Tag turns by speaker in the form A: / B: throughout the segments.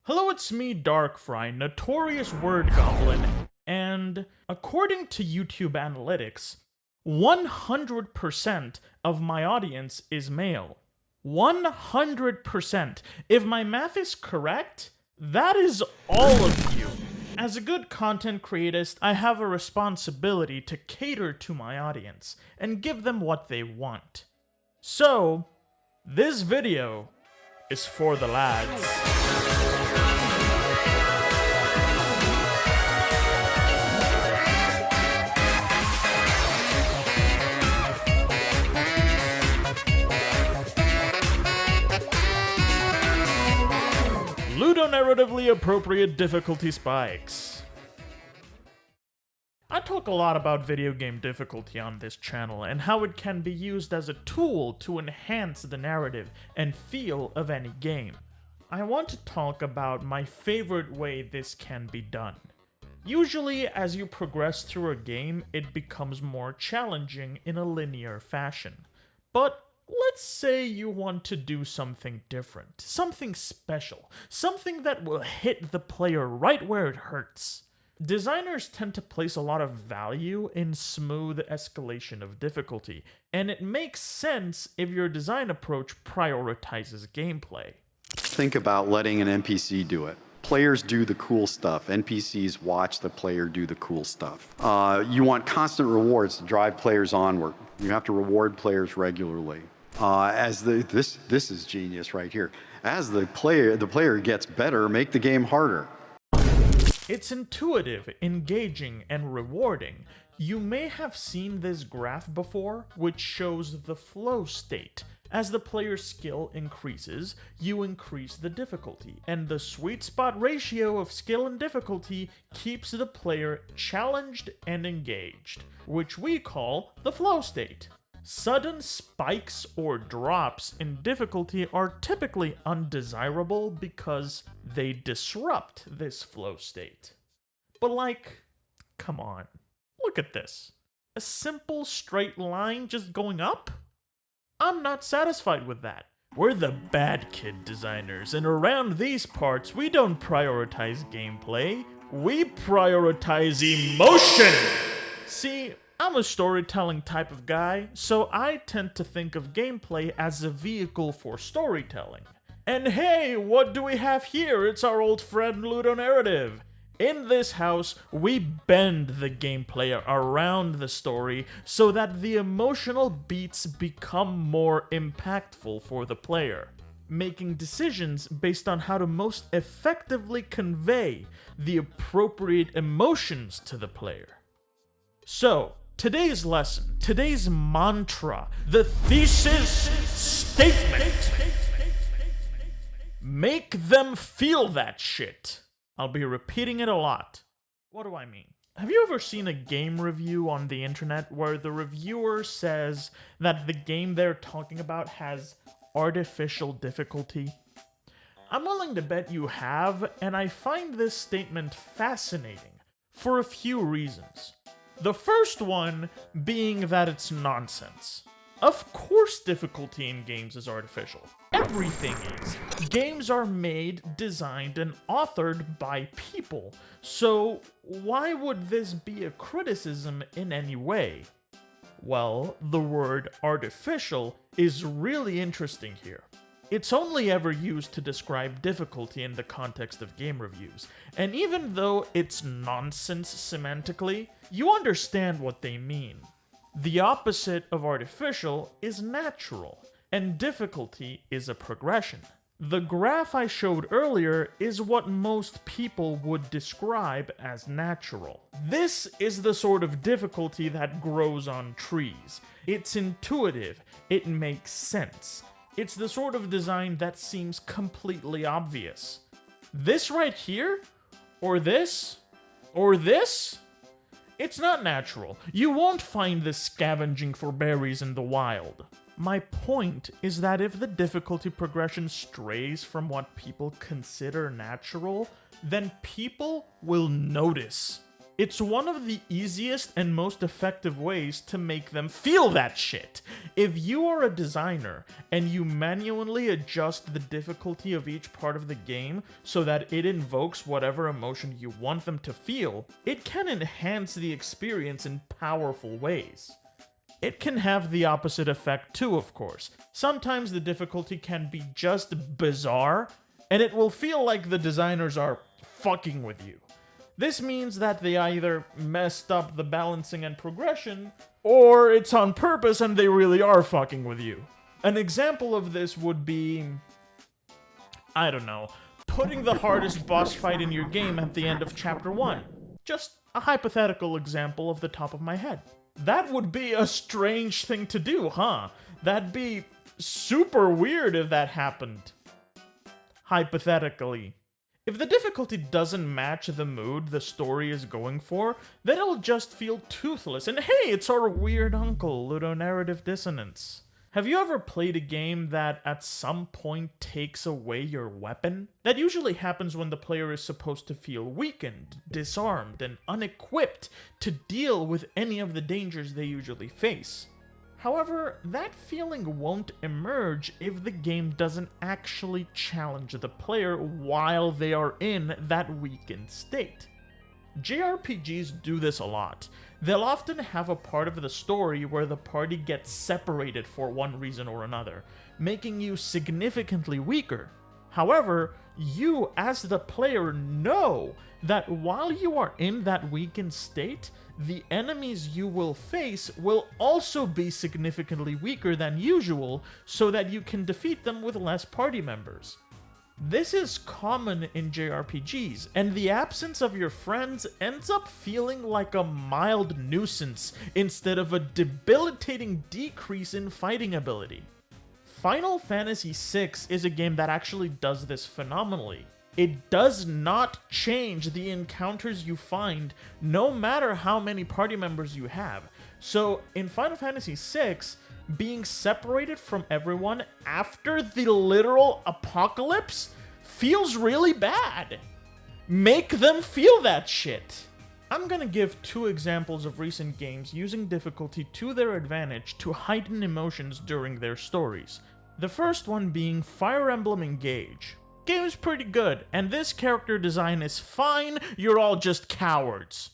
A: Hello, it's me, Darkfry, notorious word goblin, and according to YouTube analytics, 100% of my audience is male. 100%. If my math is correct, that is all of you. As a good content creatist, I have a responsibility to cater to my audience and give them what they want. So, this video is for the lads. Ludonarratively appropriate difficulty spikes. I talk a lot about video game difficulty on this channel and how it can be used as a tool to enhance the narrative and feel of any game. I want to talk about my favorite way this can be done. Usually, as you progress through a game, it becomes more challenging in a linear fashion. But let's say you want to do something different, something special, something that will hit the player right where it hurts. Designers tend to place a lot of value in smooth escalation of difficulty, and it makes sense if your design approach prioritizes gameplay.
B: Think about letting an NPC do it. Players do the cool stuff. NPCs watch the player do the cool stuff. You want constant rewards to drive players onward. You have to reward players regularly. This is genius right here. As the player gets better, make the game harder.
A: It's intuitive, engaging, and rewarding. You may have seen this graph before, which shows the flow state. As the player's skill increases, you increase the difficulty, and the sweet spot ratio of skill and difficulty keeps the player challenged and engaged, which we call the flow state. Sudden spikes or drops in difficulty are typically undesirable because they disrupt this flow state. But come on, look at this. A simple straight line just going up? I'm not satisfied with that. We're the bad kid designers, and around these parts, we don't prioritize gameplay, we prioritize emotion! See, I'm a storytelling type of guy, so I tend to think of gameplay as a vehicle for storytelling. And hey, what do we have here? It's our old friend Ludonarrative. In this house, we bend the gameplay around the story so that the emotional beats become more impactful for the player, making decisions based on how to most effectively convey the appropriate emotions to the player. So, today's lesson, today's mantra, the thesis statement. Make them feel that shit. I'll be repeating it a lot. What do I mean? Have you ever seen a game review on the internet where the reviewer says that the game they're talking about has artificial difficulty? I'm willing to bet you have, and I find this statement fascinating for a few reasons. The first one being that it's nonsense. Of course difficulty in games is artificial. Everything is. Games are made, designed, and authored by people. So why would this be a criticism in any way? Well, the word artificial is really interesting here. It's only ever used to describe difficulty in the context of game reviews, and even though it's nonsense semantically, you understand what they mean. The opposite of artificial is natural, and difficulty is a progression. The graph I showed earlier is what most people would describe as natural. This is the sort of difficulty that grows on trees. It's intuitive, it makes sense. It's the sort of design that seems completely obvious. This right here? Or this? Or this? It's not natural. You won't find this scavenging for berries in the wild. My point is that if the difficulty progression strays from what people consider natural, then people will notice. It's one of the easiest and most effective ways to make them feel that shit. If you are a designer and you manually adjust the difficulty of each part of the game so that it invokes whatever emotion you want them to feel, it can enhance the experience in powerful ways. It can have the opposite effect too, of course. Sometimes the difficulty can be just bizarre, and it will feel like the designers are fucking with you. This means that they either messed up the balancing and progression, or it's on purpose and they really are fucking with you. An example of this would be, I don't know, putting the hardest boss fight in your game at the end of Chapter 1. Just a hypothetical example off the top of my head. That would be a strange thing to do, huh? That'd be super weird if that happened. Hypothetically. If the difficulty doesn't match the mood the story is going for, then it'll just feel toothless, and hey, it's our weird uncle, ludonarrative dissonance. Have you ever played a game that at some point takes away your weapon? That usually happens when the player is supposed to feel weakened, disarmed, and unequipped to deal with any of the dangers they usually face. However, that feeling won't emerge if the game doesn't actually challenge the player while they are in that weakened state. JRPGs do this a lot. They'll often have a part of the story where the party gets separated for one reason or another, making you significantly weaker. However, you as the player know that while you are in that weakened state, the enemies you will face will also be significantly weaker than usual, so that you can defeat them with less party members. This is common in JRPGs, and the absence of your friends ends up feeling like a mild nuisance instead of a debilitating decrease in fighting ability. Final Fantasy VI is a game that actually does this phenomenally. It does not change the encounters you find, no matter how many party members you have. So in Final Fantasy VI, being separated from everyone after the literal apocalypse feels really bad. Make them feel that shit. I'm gonna give two examples of recent games using difficulty to their advantage to heighten emotions during their stories. The first one being Fire Emblem Engage. Game's pretty good, and this character design is fine, you're all just cowards.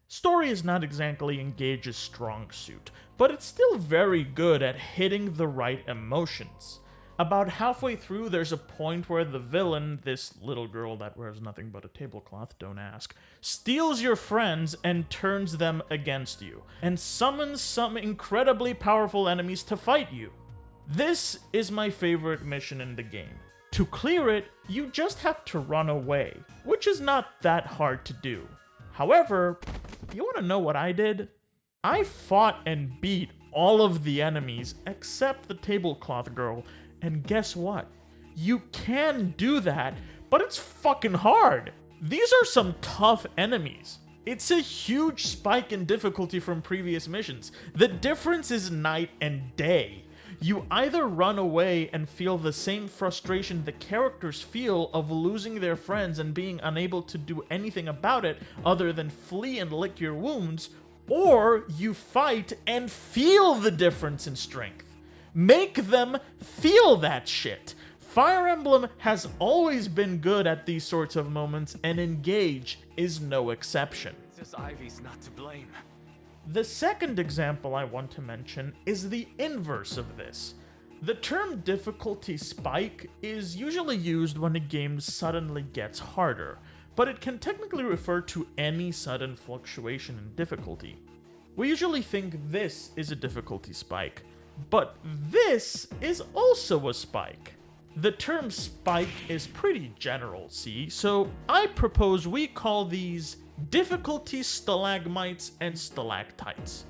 A: Story is not exactly Engage's strong suit, but it's still very good at hitting the right emotions. About halfway through, there's a point where the villain, this little girl that wears nothing but a tablecloth, don't ask, steals your friends and turns them against you, and summons some incredibly powerful enemies to fight you. This is my favorite mission in the game. To clear it, you just have to run away, which is not that hard to do. However, you want to know what I did? I fought and beat all of the enemies except the tablecloth girl, and guess what? You can do that, but it's fucking hard. These are some tough enemies. It's a huge spike in difficulty from previous missions. The difference is night and day. You either run away and feel the same frustration the characters feel of losing their friends and being unable to do anything about it other than flee and lick your wounds, or you fight and feel the difference in strength. Make them feel that shit. Fire Emblem has always been good at these sorts of moments, and Engage is no exception.
C: Says Ivy's not to blame.
A: The second example I want to mention is the inverse of this. The term difficulty spike is usually used when a game suddenly gets harder, but it can technically refer to any sudden fluctuation in difficulty. We usually think this is a difficulty spike, but this is also a spike. The term spike is pretty general, see, so I propose we call these difficulty stalagmites and stalactites.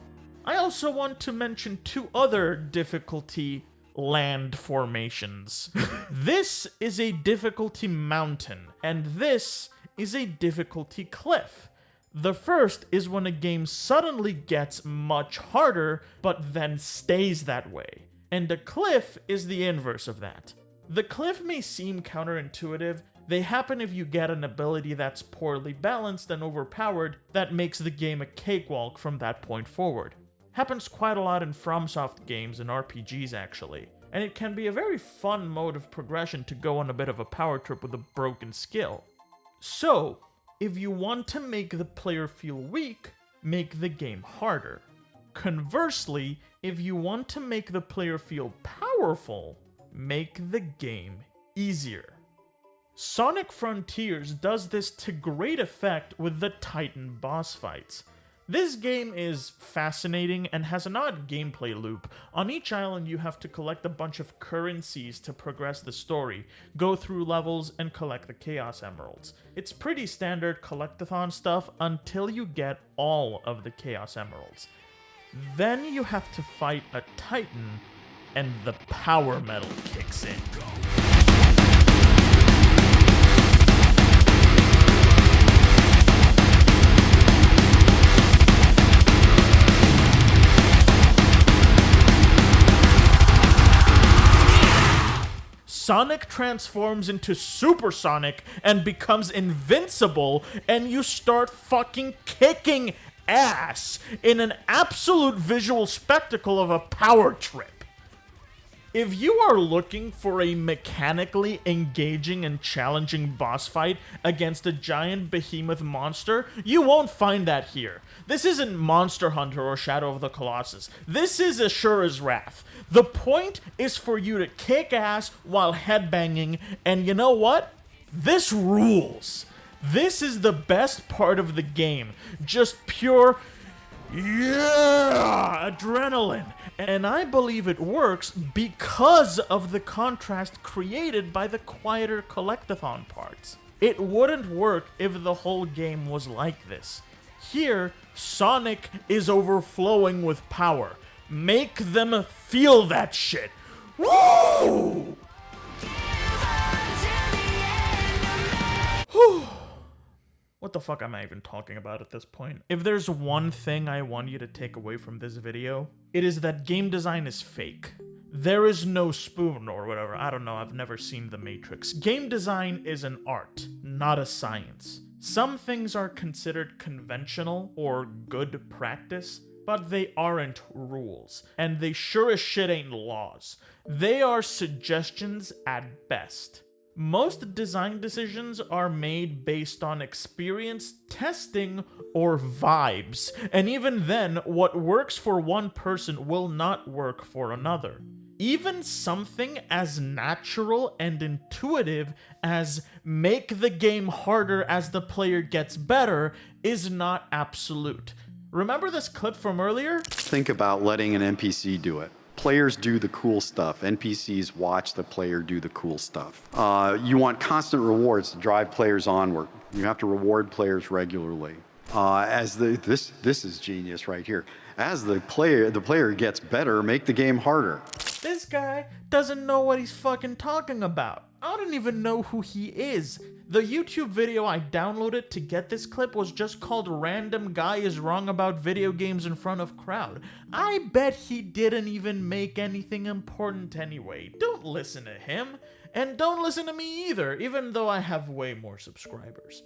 A: I also want to mention two other difficulty land formations. This is a difficulty mountain, and this is a difficulty cliff. The first is when a game suddenly gets much harder, but then stays that way. And a cliff is the inverse of that. The cliff may seem counterintuitive, They happen if you get an ability that's poorly balanced and overpowered that makes the game a cakewalk from that point forward. Happens quite a lot in FromSoft games and RPGs actually, and it can be a very fun mode of progression to go on a bit of a power trip with a broken skill. So, if you want to make the player feel weak, make the game harder. Conversely, if you want to make the player feel powerful, make the game easier. Sonic Frontiers does this to great effect with the Titan boss fights. This game is fascinating and has an odd gameplay loop. On each island you have to collect a bunch of currencies to progress the story, go through levels, and collect the Chaos Emeralds. It's pretty standard collectathon stuff until you get all of the Chaos Emeralds. Then you have to fight a Titan, and the power metal kicks in. Sonic transforms into Super Sonic and becomes invincible, and you start fucking kicking ass in an absolute visual spectacle of a power trip. If you are looking for a mechanically engaging and challenging boss fight against a giant behemoth monster, you won't find that here. This isn't Monster Hunter or Shadow of the Colossus. This is Ashura's Wrath. The point is for you to kick ass while headbanging, and you know what? This rules. This is the best part of the game. Just pure, yeah, adrenaline. And I believe it works because of the contrast created by the quieter collectathon parts. It wouldn't work if the whole game was like this. Here, Sonic is overflowing with power. Make them feel that shit. Woo! What the fuck am I even talking about at this point? If there's one thing I want you to take away from this video, it is that game design is fake. There is no spoon or whatever. I don't know, I've never seen The Matrix. Game design is an art, not a science. Some things are considered conventional or good practice, but they aren't rules, and they sure as shit ain't laws. They are suggestions at best. Most design decisions are made based on experience, testing, or vibes, and even then, what works for one person will not work for another. Even something as natural and intuitive as make the game harder as the player gets better is not absolute. Remember this clip from earlier?
B: Think about letting an NPC do it. Players do the cool stuff. NPCs watch the player do the cool stuff. You want constant rewards to drive players onward. You have to reward players regularly. This is genius right here. As the player gets better, make the game harder.
A: This guy doesn't know what he's fucking talking about. I don't even know who he is. The YouTube video I downloaded to get this clip was just called Random Guy is Wrong About Video Games in Front of Crowd. I bet he didn't even make anything important anyway. Don't listen to him. And don't listen to me either, even though I have way more subscribers.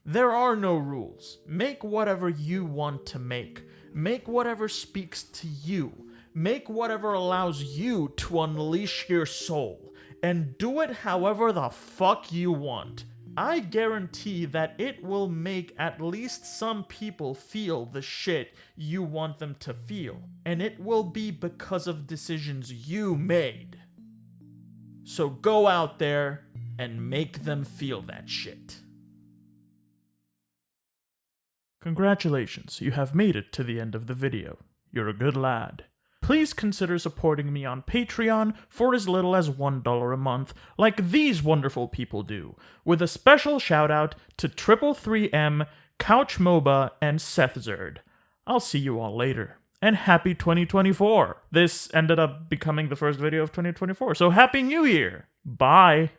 A: There are no rules. Make whatever you want to make. Make whatever speaks to you. Make whatever allows you to unleash your soul. And do it however the fuck you want. I guarantee that it will make at least some people feel the shit you want them to feel. And it will be because of decisions you made. So go out there and make them feel that shit. Congratulations, you have made it to the end of the video. You're a good lad. Please consider supporting me on Patreon for as little as $1 a month, like these wonderful people do, with a special shout out to 333M, Couch MOBA, and Seth Zerd. I'll see you all later. And happy 2024! This ended up becoming the first video of 2024, so happy New Year! Bye!